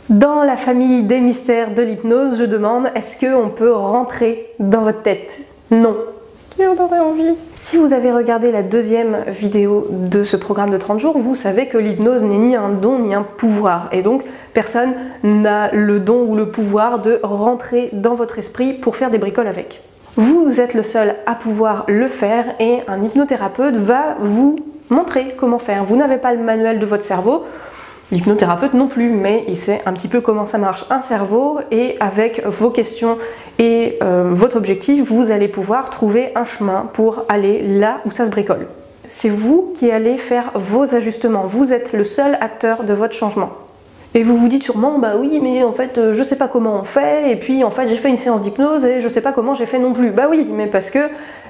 Dans la famille des mystères de l'hypnose, je demande, est-ce qu'on peut rentrer dans votre tête? Non. Qui en aurait envie? Si vous avez regardé la deuxième vidéo de ce programme de 30 jours, vous savez que l'hypnose n'est ni un don ni un pouvoir. Et donc, personne n'a le don ou le pouvoir de rentrer dans votre esprit pour faire des bricoles avec. Vous êtes le seul à pouvoir le faire et un hypnothérapeute va vous montrer comment faire. Vous n'avez pas le manuel de votre cerveau. L'hypnothérapeute non plus, mais il sait un petit peu comment ça marche un cerveau et avec vos questions et votre objectif, vous allez pouvoir trouver un chemin pour aller là où ça se bricole. C'est vous qui allez faire vos ajustements, vous êtes le seul acteur de votre changement. Et vous vous dites sûrement, bah oui, mais en fait, je sais pas comment on fait, et puis en fait, j'ai fait une séance d'hypnose et je sais pas comment j'ai fait non plus. Bah oui, mais parce que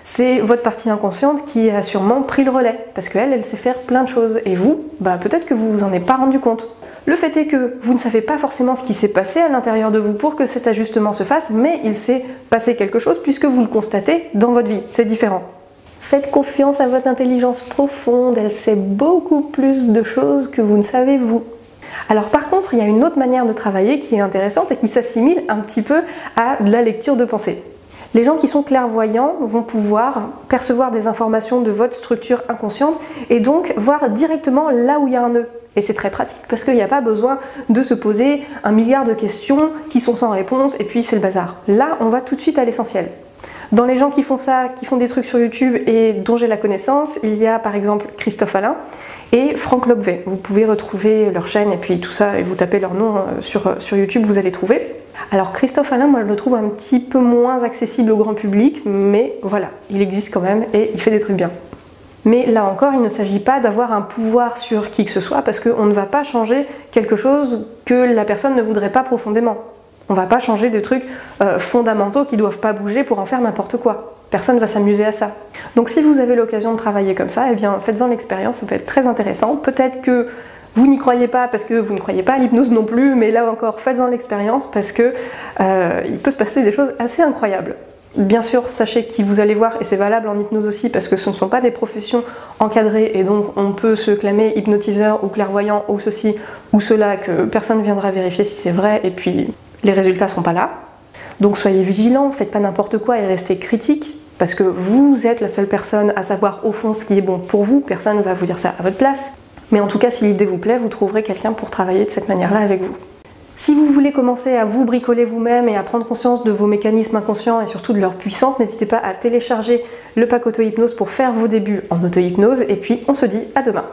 c'est votre partie inconsciente qui a sûrement pris le relais, parce qu'elle, elle sait faire plein de choses. Et vous, bah peut-être que vous vous en avez pas rendu compte. Le fait est que vous ne savez pas forcément ce qui s'est passé à l'intérieur de vous pour que cet ajustement se fasse, mais il s'est passé quelque chose puisque vous le constatez dans votre vie. C'est différent. Faites confiance à votre intelligence profonde, elle sait beaucoup plus de choses que vous ne savez vous. Alors par contre, il y a une autre manière de travailler qui est intéressante et qui s'assimile un petit peu à la lecture de pensée. Les gens qui sont clairvoyants vont pouvoir percevoir des informations de votre structure inconsciente et donc voir directement là où il y a un nœud. Et c'est très pratique parce qu'il n'y a pas besoin de se poser un milliard de questions qui sont sans réponse et puis c'est le bazar. Là, on va tout de suite à l'essentiel. Dans les gens qui font ça, qui font des trucs sur YouTube et dont j'ai la connaissance, il y a par exemple Christophe Alain et Franck Lobvet. Vous pouvez retrouver leur chaîne et puis tout ça, et vous tapez leur nom sur YouTube, vous allez trouver. Alors Christophe Alain, moi je le trouve un petit peu moins accessible au grand public, mais voilà, il existe quand même et il fait des trucs bien. Mais là encore, il ne s'agit pas d'avoir un pouvoir sur qui que ce soit, parce qu'on ne va pas changer quelque chose que la personne ne voudrait pas profondément. On ne va pas changer de trucs fondamentaux qui ne doivent pas bouger pour en faire n'importe quoi. Personne ne va s'amuser à ça. Donc si vous avez l'occasion de travailler comme ça, eh bien faites-en l'expérience, ça peut être très intéressant. Peut-être que vous n'y croyez pas parce que vous ne croyez pas à l'hypnose non plus, mais là encore, faites-en l'expérience parce que il peut se passer des choses assez incroyables. Bien sûr, sachez qui vous allez voir, et c'est valable en hypnose aussi, parce que ce ne sont pas des professions encadrées, et donc on peut se clamer hypnotiseur ou clairvoyant ou ceci ou cela, que personne ne viendra vérifier si c'est vrai, et puis les résultats ne sont pas là. Donc soyez vigilants, faites pas n'importe quoi et restez critique, parce que vous êtes la seule personne à savoir au fond ce qui est bon pour vous, personne ne va vous dire ça à votre place. Mais en tout cas, si l'idée vous plaît, vous trouverez quelqu'un pour travailler de cette manière-là avec vous. Si vous voulez commencer à vous bricoler vous-même et à prendre conscience de vos mécanismes inconscients et surtout de leur puissance, n'hésitez pas à télécharger le pack auto-hypnose pour faire vos débuts en auto-hypnose, et puis on se dit à demain.